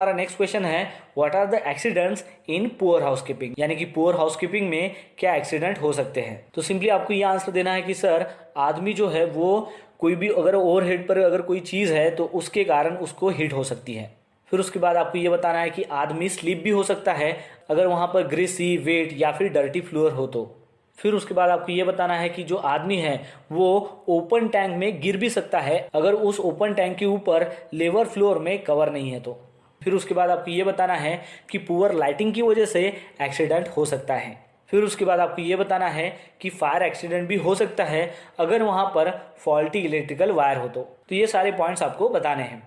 हमारा next question है what are the accidents in poor housekeeping, यानी कि पुअर हाउसकीपिंग में क्या एक्सीडेंट हो सकते हैं। तो सिंपली आपको ये आंसर देना है कि सर आदमी जो है वो कोई भी अगर ओवरहेड पर अगर कोई चीज़ है तो उसके कारण उसको हिट हो सकती है। फिर उसके बाद आपको ये बताना है कि आदमी स्लिप भी हो सकता है अगर वहाँ पर ग्रीसी, वेट या फिर डर्टी फ्लोर हो तो। फिर उसके बाद आपको ये बताना है कि जो आदमी है वो ओपन टैंक में गिर भी सकता है अगर उस ओपन टैंक के ऊपर लेवर फ्लोर में कवर नहीं है तो। फिर उसके बाद आपको ये बताना है कि पुअर लाइटिंग की वजह से एक्सीडेंट हो सकता है। फिर उसके बाद आपको ये बताना है कि फायर एक्सीडेंट भी हो सकता है अगर वहाँ पर फॉल्टी इलेक्ट्रिकल वायर हो तो ये सारे पॉइंट्स आपको बताने हैं।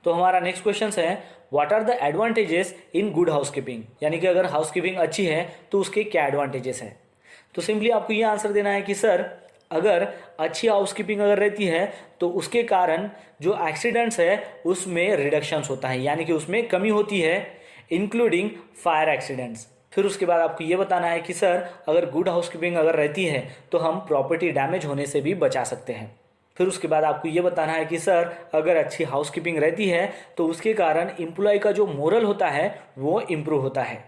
तो हमारा नेक्स्ट क्वेश्चन है what are the advantages in good housekeeping, यानी कि अगर हाउसकीपिंग अच्छी है तो उसके क्या एडवांटेजेस हैं। तो सिंपली आपको ये आंसर देना है कि सर अगर अच्छी हाउसकीपिंग अगर रहती है तो उसके कारण जो एक्सीडेंट्स है उसमें रिडक्शंस होता है, यानी कि उसमें कमी होती है, इंक्लूडिंग फायर एक्सीडेंट्स। फिर उसके बाद आपको ये बताना है कि सर अगर गुड हाउसकीपिंग अगर रहती है तो हम प्रॉपर्टी डैमेज होने से भी बचा सकते हैं। फिर उसके बाद आपको ये बताना है कि सर अगर अच्छी हाउसकीपिंग रहती है तो उसके कारण एम्प्लॉय का जो मोरल होता है वो इम्प्रूव होता है।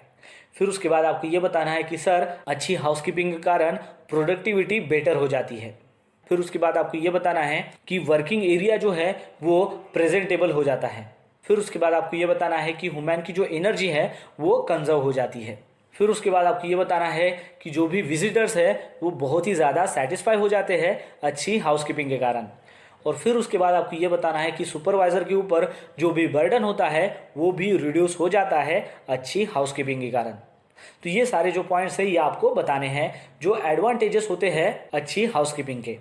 फिर उसके बाद आपको ये बताना है कि सर अच्छी हाउसकीपिंग के कारण प्रोडक्टिविटी बेटर हो जाती है। फिर उसके बाद आपको ये बताना है कि वर्किंग एरिया जो है वो प्रेजेंटेबल हो जाता है। फिर उसके बाद आपको ये बताना है कि ह्यूमन की जो एनर्जी है वो कंजर्व हो जाती है। फिर उसके बाद आपको ये बताना है कि जो भी विजिटर्स है वो बहुत ही ज़्यादा सेटिस्फाई हो जाते हैं अच्छी हाउसकीपिंग के कारण। और फिर उसके बाद आपको ये बताना है कि सुपरवाइजर के ऊपर जो भी बर्डन होता है वो भी रिड्यूस हो जाता है अच्छी हाउसकीपिंग के कारण। तो ये सारे जो पॉइंट्स है ये आपको बताने हैं जो एडवांटेजेस होते हैं अच्छी हाउसकीपिंग के।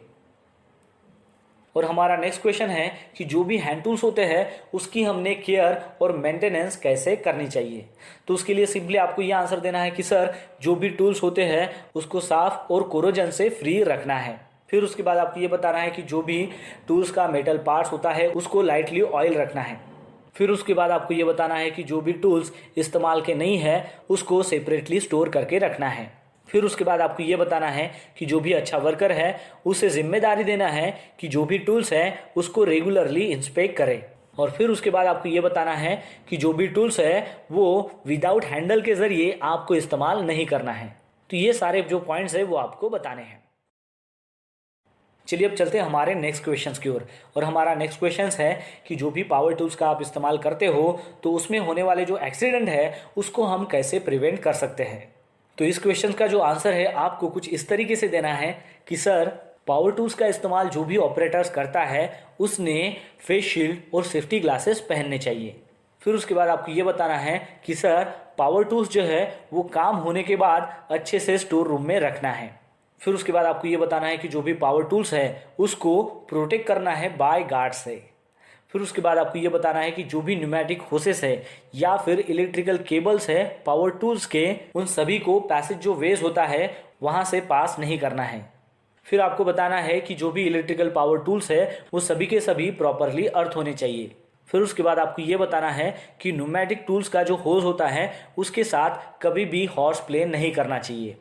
और हमारा नेक्स्ट क्वेश्चन है कि जो भी हैंड टूल्स होते हैं उसकी हमने केयर और मेंटेनेंस कैसे करनी चाहिए। तो उसके लिए सिंपली आपको ये आंसर देना है कि सर जो भी टूल्स होते हैं उसको साफ और कोरोजन से फ्री रखना है। फिर उसके बाद आपको ये बताना है कि जो भी टूल्स का मेटल पार्ट्स होता है उसको लाइटली ऑयल रखना है। फिर उसके बाद आपको ये बताना है कि जो भी टूल्स इस्तेमाल के नहीं है उसको सेपरेटली स्टोर करके रखना है। फिर उसके बाद आपको ये बताना है कि जो भी अच्छा वर्कर है उसे जिम्मेदारी देना है कि जो भी टूल्स है उसको रेगुलरली इंस्पेक्ट करे। और फिर उसके बाद आपको ये बताना है कि जो भी टूल्स है वो विदाउट हैंडल के जरिए आपको इस्तेमाल नहीं करना है। तो ये सारे जो पॉइंट्स है वो आपको बताने हैं। चलिए अब चलते हैं हमारे नेक्स्ट क्वेश्चंस की ओर। और हमारा नेक्स्ट क्वेश्चंस है कि जो भी पावर टूल्स का आप इस्तेमाल करते हो तो उसमें होने वाले जो एक्सीडेंट है उसको हम कैसे प्रिवेंट कर सकते हैं। तो इस क्वेश्चन का जो आंसर है आपको कुछ इस तरीके से देना है कि सर पावर टूल्स का इस्तेमाल जो भी ऑपरेटर्स करता है उसने फेस शील्ड और सेफ्टी ग्लासेस पहनने चाहिए। फिर उसके बाद आपको ये बताना है कि सर पावर टूल्स जो है वो काम होने के बाद अच्छे से स्टोर रूम में रखना है। फिर उसके बाद आपको ये बताना है कि जो भी पावर टूल्स है उसको प्रोटेक्ट करना है बाय गार्ड से। फिर उसके बाद आपको ये बताना है कि जो भी न्यूमेटिक होसेस है या फिर इलेक्ट्रिकल केबल्स है पावर टूल्स के उन सभी को पैसेज जो वेज होता है वहाँ से पास नहीं करना है। फिर आपको बताना है कि जो भी इलेक्ट्रिकल पावर टूल्स है वो सभी के सभी प्रॉपरली अर्थ होने चाहिए। फिर उसके बाद आपको ये बताना है कि न्यूमेटिक टूल्स का जो होज होता है उसके साथ कभी भी हॉर्स प्ले नहीं करना चाहिए।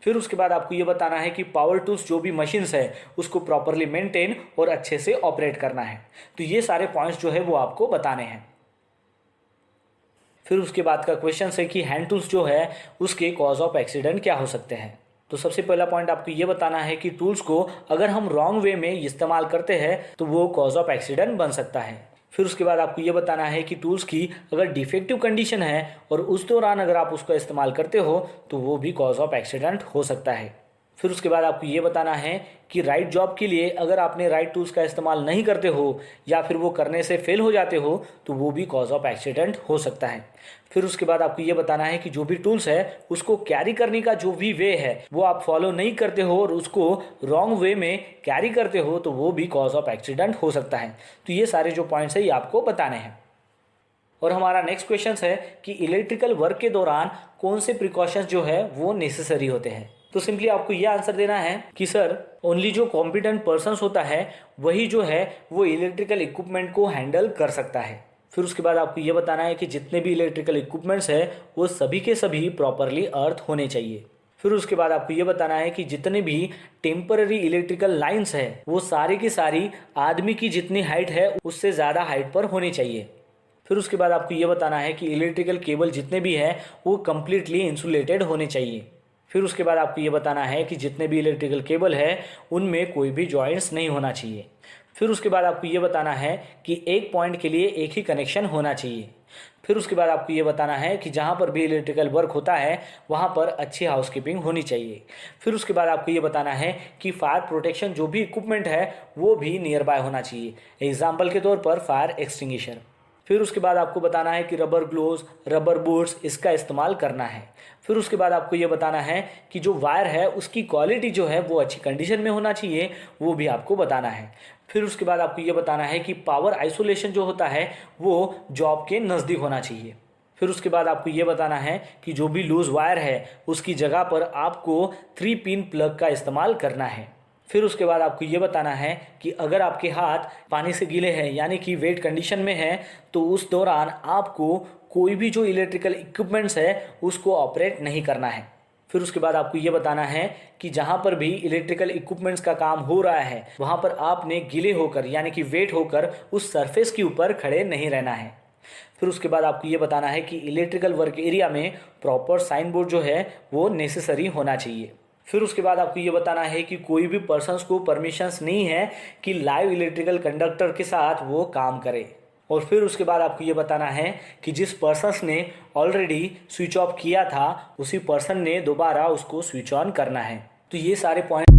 फिर उसके बाद आपको ये बताना है कि पावर टूल्स जो भी मशीन्स है उसको प्रॉपरली मेंटेन और अच्छे से ऑपरेट करना है। तो ये सारे पॉइंट्स जो है वो आपको बताने हैं। फिर उसके बाद का क्वेश्चन है कि हैंड टूल्स जो है उसके कॉज ऑफ एक्सीडेंट क्या हो सकते हैं। तो सबसे पहला पॉइंट आपको ये बताना है कि टूल्स को अगर हम रॉन्ग वे में इस्तेमाल करते हैं तो वो कॉज ऑफ एक्सीडेंट बन सकता है। फिर उसके बाद आपको ये बताना है कि टूल्स की अगर डिफेक्टिव कंडीशन है और उस दौरान अगर आप उसका इस्तेमाल करते हो तो वो भी कॉज ऑफ एक्सीडेंट हो सकता है। फिर उसके बाद आपको ये बताना है कि राइट जॉब के लिए अगर आपने राइट टूल्स का इस्तेमाल नहीं करते हो या फिर वो करने से फेल हो जाते हो तो वो भी कॉज ऑफ एक्सीडेंट हो सकता है। फिर उसके बाद आपको ये बताना है कि जो भी टूल्स है उसको कैरी करने का जो भी वे है वो आप फॉलो नहीं करते हो और उसको रॉन्ग वे में कैरी करते हो तो वो भी कॉज ऑफ एक्सीडेंट हो सकता है। तो ये सारे जो पॉइंट्स है ये आपको बताने हैं। और हमारा नेक्स्ट क्वेश्चन है कि इलेक्ट्रिकल वर्क के दौरान कौन से प्रिकॉशंस जो है वो नेसेसरी होते हैं। तो सिंपली आपको ये आंसर देना है कि सर ओनली जो कॉम्पिटेंट पर्सन्स होता है वही जो है वो इलेक्ट्रिकल इक्विपमेंट को हैंडल कर सकता है। फिर उसके बाद आपको ये बताना है कि जितने भी इलेक्ट्रिकल इक्विपमेंट्स है वो सभी के सभी प्रॉपरली अर्थ होने चाहिए। फिर उसके बाद आपको ये बताना है कि जितने भी टेम्पररी इलेक्ट्रिकल लाइंस है वो सारी की सारी आदमी की जितनी हाइट है उससे ज़्यादा हाइट पर होनी चाहिए। फिर उसके बाद आपको ये बताना है कि इलेक्ट्रिकल केबल जितने भी हैं वो कम्प्लीटली इंसुलेटेड होने चाहिए। फिर उसके बाद आपको ये बताना है कि जितने भी इलेक्ट्रिकल केबल है उनमें कोई भी जॉइंट्स नहीं होना चाहिए। फिर उसके बाद आपको ये बताना है कि एक पॉइंट के लिए एक ही कनेक्शन होना चाहिए। फिर उसके बाद आपको ये बताना है कि जहाँ पर भी इलेक्ट्रिकल वर्क होता है वहाँ पर अच्छी हाउसकीपिंग होनी चाहिए। फिर उसके बाद आपको ये बताना है कि फायर प्रोटेक्शन जो भी इक्विपमेंट है वो भी नियर बाय होना चाहिए, एग्जाम्पल के तौर पर फायर एक्सटिंग्विशर। फिर उसके बाद आपको बताना है कि रबर ग्लोव्स, रबर बूट्स इसका इस्तेमाल करना है। फिर उसके बाद आपको ये बताना है कि जो वायर है उसकी क्वालिटी जो है वो अच्छी कंडीशन में होना चाहिए, वो भी आपको बताना है। फिर उसके बाद आपको ये बताना है कि पावर आइसोलेशन जो होता है वो जॉब के नज़दीक होना चाहिए। फिर उसके बाद आपको ये बताना है कि जो भी लूज वायर है उसकी जगह पर आपको 3 पिन प्लग का इस्तेमाल करना है। फिर उसके बाद आपको ये बताना है कि अगर आपके हाथ पानी से गीले हैं यानी कि वेट कंडीशन में है तो उस दौरान आपको कोई भी जो इलेक्ट्रिकल इक्विपमेंट्स है उसको ऑपरेट नहीं करना है। फिर उसके बाद आपको ये बताना है कि जहाँ पर भी इलेक्ट्रिकल इक्विपमेंट्स का काम हो रहा है वहाँ पर आपने गीले होकर यानी कि वेट होकर उस सरफेस के ऊपर खड़े नहीं रहना है। फिर उसके बाद आपको ये बताना है कि इलेक्ट्रिकल वर्क एरिया में प्रॉपर साइन बोर्ड जो है वो नेसेसरी होना चाहिए। फिर उसके बाद आपको ये बताना है कि कोई भी पर्सन्स को परमिशंस नहीं है कि लाइव इलेक्ट्रिकल कंडक्टर के साथ वो काम करे। और फिर उसके बाद आपको ये बताना है कि जिस पर्सन्स ने ऑलरेडी स्विच ऑफ किया था उसी पर्सन ने दोबारा उसको स्विच ऑन करना है। तो ये सारे पॉइंट